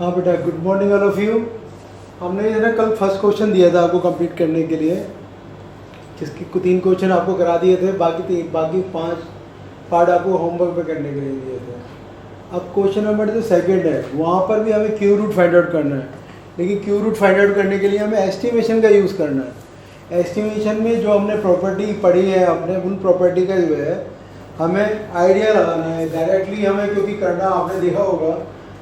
हाँ बेटा, good morning all of you. हमने ये ना कल फर्स्ट क्वेश्चन दिया था आपको कंप्लीट करने के लिए, जिसकी 3 क्वेश्चन आपको करा दिए थे, बाकी 5 पार्ट आपको होमवर्क पे करने के लिए दिए थे। अब क्वेश्चन नंबर जो सेकंड है, वहाँ पर भी हमें क्यू रूट फाइंड आउट करना है, लेकिन क्यू रूट फाइंड आउट करने के लिए हमें एस्टिमेशन का यूज़ करना है। एस्टिमेशन में जो हमने प्रॉपर्टी पढ़ी है, हमने उन प्रॉपर्टी का जो है हमें आइडिया लगाना है डायरेक्टली हमें, क्योंकि करना आपने देखा होगा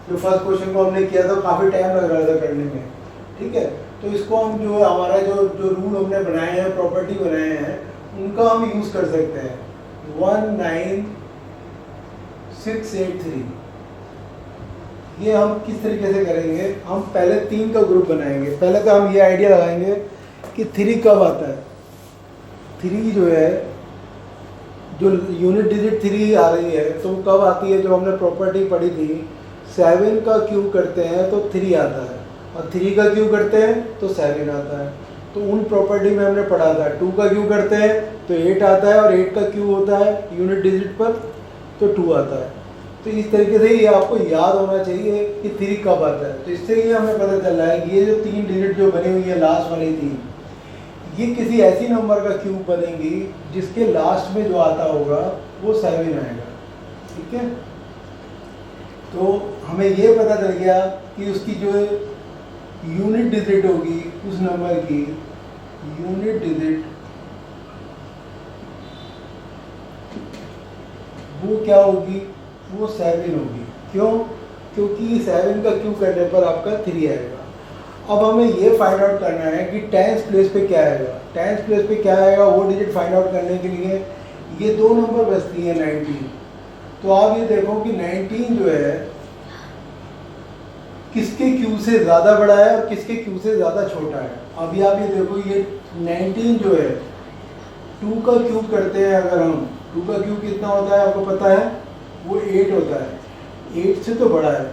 जो फर्स्ट क्वेश्चन को हमने किया था काफ़ी टाइम लग रहा था करने में, ठीक है। तो इसको हम जो हमारा जो रूल हमने बनाए हैं, प्रॉपर्टी बनाए हैं, उनका हम यूज़ कर सकते हैं। 19683 ये हम किस तरीके से करेंगे, हम पहले 3 का ग्रुप बनाएंगे। पहले तो हम ये आइडिया लगाएंगे कि 3 कब आता है। 3 जो है, जो यूनिट डिजिट 3 आ रही है तो कब आती है, जो हमने प्रॉपर्टी पढ़ी थी 7 का क्यूब करते हैं तो 3 आता है, और 3 का क्यूब करते हैं तो 7 आता है। तो उन प्रॉपर्टी में हमने पढ़ा था 2 का क्यूब करते हैं तो 8 आता है, और 8 का क्यूब होता है यूनिट डिजिट पर तो 2 आता है। तो इस तरीके से ये आपको याद होना चाहिए कि 3 कब आता है। तो इससे ये हमें पता चल रहा है कि ये जो 3 डिजिट जो बनी हुई है लास्ट वाली 3, ये किसी ऐसी नंबर का क्यूब बनेंगी जिसके लास्ट में जो आता होगा वो 7 आएगा, ठीक है। तो हमें ये पता चल गया कि उसकी जो यूनिट डिजिट होगी उस नंबर की, यूनिट डिजिट वो क्या होगी, वो 7 होगी। क्यों? क्योंकि 7 का क्यूब करने पर आपका 3 आएगा। अब हमें ये फाइंड आउट करना है कि टेंस प्लेस पे क्या आएगा। टेंस प्लेस पे क्या आएगा वो डिजिट फाइंड आउट करने के लिए ये 2 नंबर बचती है 19। तो आप ये देखो कि 19 जो है किसके क्यूब से ज़्यादा बड़ा है और किसके क्यूब से ज़्यादा छोटा है। अभी आप ये देखो, ये 19 जो है 2 का क्यूब करते हैं अगर हम, 2 का क्यूब कितना होता है आपको पता है, वो 8 होता है, 8 से तो बड़ा है।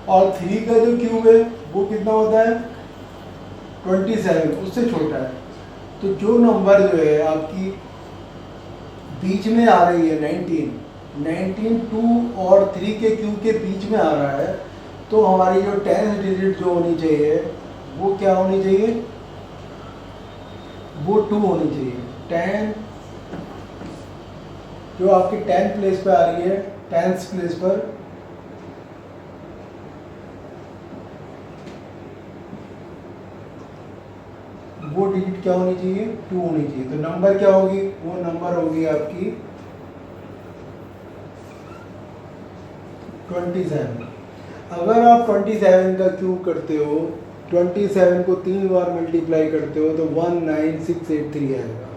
और 3 का जो क्यूब है वो कितना होता है 27, उससे छोटा है। तो जो नंबर जो है आपकी बीच में आ रही है 19 2 और 3 के क्यूब के बीच में आ रहा है, तो हमारी जो टेंस डिजिट जो होनी चाहिए वो क्या होनी चाहिए, वो 2 होनी चाहिए। 10 जो आपकी 10 प्लेस पे आ रही है, 10th प्लेस पर वो डिजिट क्या होनी चाहिए, 2 होनी चाहिए। तो नंबर क्या होगी, वो नंबर होगी आपकी 27। अगर आप 27 का क्यूब करते हो, 27 को 3 बार मल्टीप्लाई करते हो तो 19683 आएगा।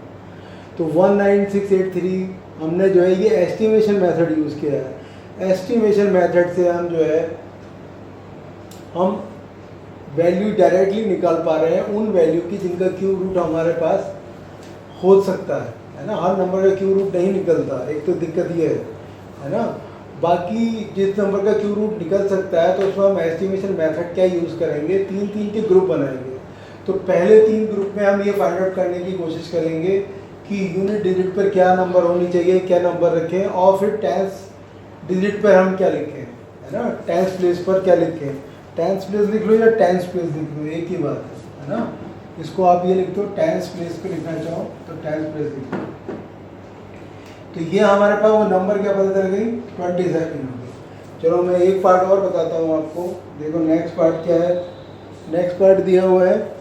तो 19683 हमने जो है ये एस्टिमेशन मेथड यूज़ किया है। एस्टिमेशन मेथड से हम जो है हम वैल्यू डायरेक्टली निकाल पा रहे हैं उन वैल्यू की जिनका क्यूब रूट हमारे पास हो सकता है ना। हर नंबर का क्यूब रूट नहीं निकलता, एक तो दिक्कत ये है ना। बाकी जिस नंबर का क्यूब रूट निकल सकता है तो उसमें हम एस्टिमेशन मेथड क्या यूज़ करेंगे, 3 के ग्रुप बनाएंगे। तो पहले 3 ग्रुप में हम ये फाइंड आउट करने की कोशिश करेंगे कि यूनिट डिजिट पर क्या नंबर होनी चाहिए, क्या नंबर रखें, और फिर टेंस डिजिट पर हम क्या लिखें, है ना। टेंस प्लेस पर क्या लिखें, टेंस प्लेस लिख लो या टेंस प्लेस लिख लो, एक ही बात है ना। इसको आप ये लिख दो, टेंस प्लेस पे लिखना चाहो तो टेंस प्लेस लिख दो। तो ये हमारे पास वो नंबर क्या पता चल गई, 27 हो गई। चलो मैं एक पार्ट और बताता हूँ आपको। देखो नेक्स्ट पार्ट क्या है, नेक्स्ट पार्ट दिया हुआ है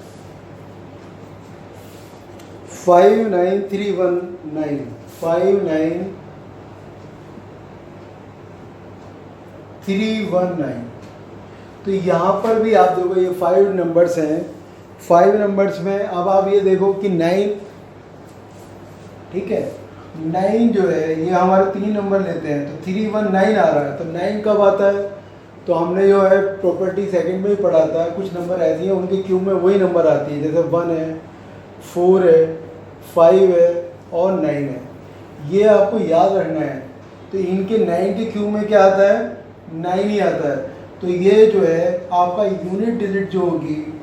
59319, 59319। तो यहाँ पर भी आप देखो ये 5 नंबर्स हैं। 5 नंबर्स में अब आप ये देखो कि 9, ठीक है, 9 जो है ये हमारे 3 नंबर लेते हैं तो 319 आ रहा है। तो 9 कब आता है, तो हमने जो है प्रॉपर्टी सेकंड में ही पढ़ा था, कुछ नंबर ऐसी हैं उनके क्यूब में वही नंबर आती है, जैसे 1 है, 4 है, 5 है और 9 है। ये आपको याद रखना है। तो इनके 9 के क्यूब में क्या आता है, 9 ही आता है। तो ये जो है आपका यूनिट डिजिट जो होगी,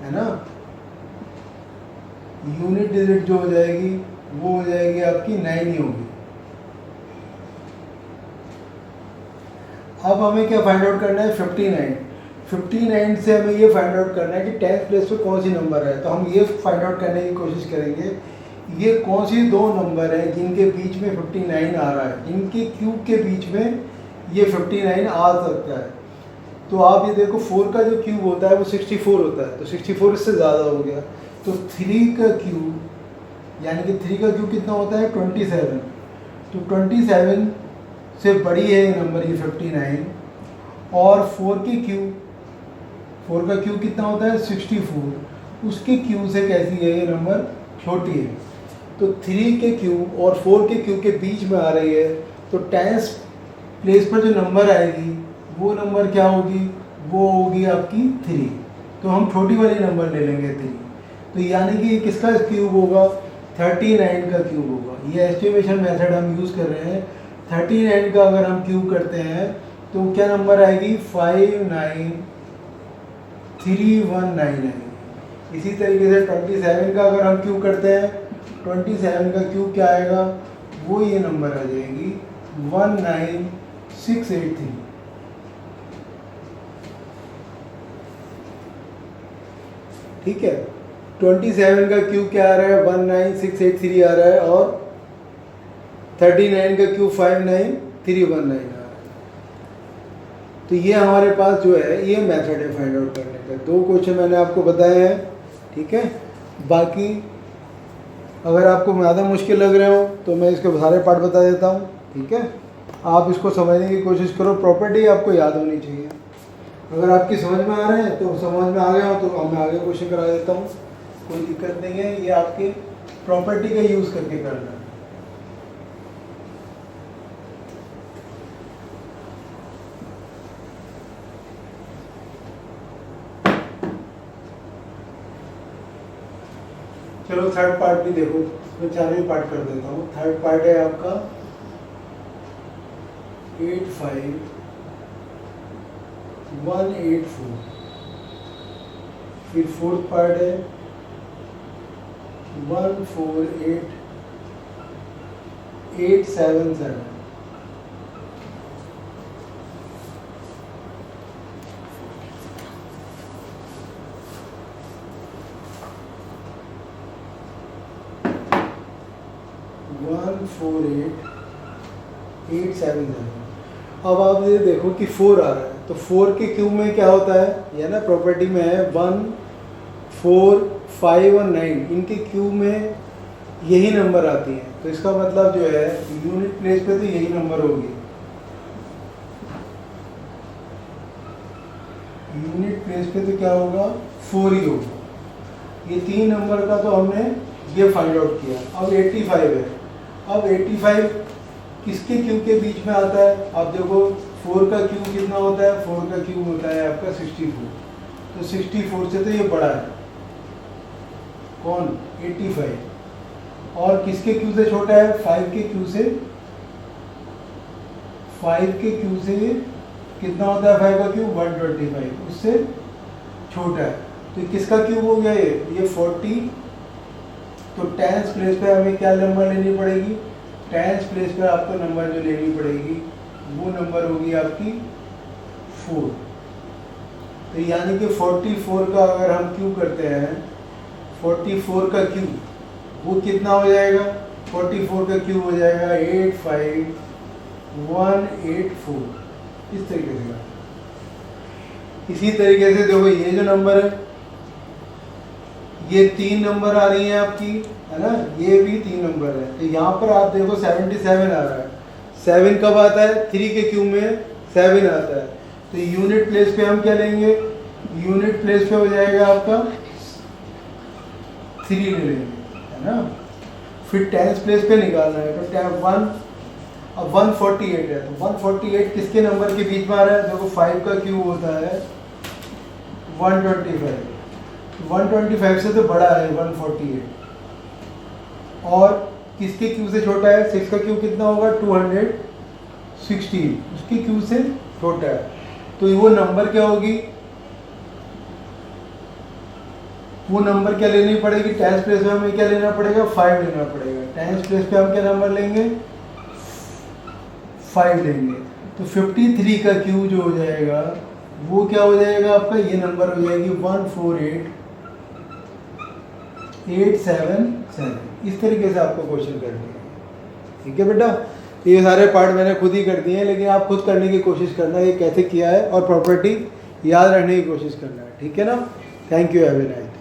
है ना, यूनिट डिजिट जो हो जाएगी वो हो जाएगी आपकी 9 ही होगी। अब हमें क्या फाइंड आउट करना है, 59। 59 से हमें ये फाइंड आउट करना है कि 10th प्लेस पे कौन सी नंबर है। तो हम ये फाइंड आउट करने की कोशिश करेंगे ये कौन सी दो नंबर हैं जिनके बीच में 59 आ रहा है, जिनके क्यूब के बीच में ये 59 आ सकता है। तो आप ये देखो 4 का जो क्यूब होता है वो 64 होता है, तो 64 इससे ज़्यादा हो गया। तो 3 का क्यूब, यानी कि 3 का क्यूब कितना होता है 27। तो 27 से बड़ी है ये नंबर ये 59, और 4 के क्यूब, 4 का क्यूब कितना होता है 64, उसके क्यूब से कैसी है ये नंबर छोटी है। तो 3 के क्यूब और 4 के क्यूब के बीच में आ रही है, तो 10th प्लेस पर जो नंबर आएगी वो नंबर क्या होगी, वो होगी आपकी 3। तो हम छोटी वाली नंबर ले लेंगे 3। तो यानी कि किसका क्यूब होगा 39 का क्यूब होगा। ये एस्टिमेशन मेथड हम यूज़ कर रहे हैं। 39 का अगर हम क्यूब करते हैं तो क्या नंबर आएगी 59319 आएगी। इसी तरीके से 27 का अगर हम क्यूब करते हैं, 27 का क्यूब क्या आएगा, वो ये नंबर आ जाएगी 19683। ठीक है, 27 का क्यूब क्या आ रहा है 19683 आ रहा है, और 39 का क्यूब 59319 आ रहा है। तो ये हमारे पास जो है ये मेथड है फाइंड आउट करने का। 2 क्वेश्चन मैंने आपको बताए हैं, ठीक है। बाकी अगर आपको ज़्यादा मुश्किल लग रहे हो तो मैं इसके सारे पार्ट बता देता हूँ, ठीक है। आप इसको समझने की कोशिश करो, प्रॉपर्टी आपको याद होनी चाहिए। अगर आपकी समझ में आ रहे हैं तो समझ में आ गया हो तो मैं आगे क्वेश्चन करा देता हूँ, कोई दिक्कत नहीं है। ये आपके प्रॉपर्टी का यूज़ करके करना है। चलो थर्ड पार्ट भी देखो, मैं 4वें पार्ट कर देता हूँ। थर्ड पार्ट है आपका 85184। फिर फोर्थ पार्ट है 148877। अब आप ये देखो कि 4 आ रहा है, तो 4 के क्यूब में क्या होता है, ये ना प्रॉपर्टी में है 1, 4, 5 और 9, इनके क्यूब में यही नंबर आती हैं। तो इसका मतलब जो है यूनिट प्लेस पे तो यही नंबर होगी, यूनिट प्लेस पे तो क्या होगा 4 ही होगा। ये 3 नंबर का तो हमने ये फाइंड आउट किया। अब 85 है। अब 85 किसके क्यूब के बीच में आता है, आप देखो 4 का क्यूब कितना होता है, 4 का क्यूब होता है आपका 64। तो 64 से तो ये बड़ा है कौन 85, और किसके क्यूब से छोटा है 5 के क्यूब से। 5 के क्यूब से कितना होता है 5 का क्यूब 125, उससे छोटा है। तो किसका क्यूब हो गया ये 40। तो 10th प्लेस पे हमें क्या नंबर लेनी पड़ेगी, 10th प्लेस पे आपको नंबर जो लेनी पड़ेगी वो नंबर होगी आपकी 4। तो यानी कि 44 का अगर हम क्यूब करते हैं, 44 का क्यूब वो कितना हो जाएगा, 44 का क्यूब हो जाएगा 85184। इस तरीके से। इसी तरीके से देखो ये जो नंबर है, ये 3 नंबर आ रही हैं आपकी, है ना, ये भी 3 नंबर है। तो यहाँ पर आप देखो 77 आ रहा है। 7 कब आता है 3 के क्यूब में 7 आता है। तो यूनिट प्लेस पे हम क्या लेंगे, यूनिट प्लेस पे हो जाएगा आपका 3 ले लेंगे, है ना। फिर 10th प्लेस पे निकालना है, तो 1 अब 148 है। तो 148 किसके नंबर के बीच में आ रहा है, देखो 5 का क्यूब होता है 125, 125 से तो बड़ा है 148, और किसके क्यूब से छोटा है, 6 का क्यूब कितना होगा 216, उसके क्यूब से छोटा है। तो वो नंबर क्या होगी, वो नंबर क्या लेनी पड़ेगी, 10th प्लेस पे हमें क्या लेना पड़ेगा 5 लेना पड़ेगा। 10th प्लेस पे हम क्या नंबर लेंगे 5 लेंगे। तो 53 का क्यूब जो हो जाएगा वो क्या हो जाएगा आपका, ये नंबर हो जाएगी 148877। इस तरीके से आपको क्वेश्चन करनी है। ठीक है बेटा, ये सारे पार्ट मैंने खुद ही कर दिए हैं, लेकिन आप खुद करने की कोशिश करना ये कैसे किया है, और प्रॉपर्टी याद रखने की कोशिश करना है। ठीक है ना। Thank you, have a nice day.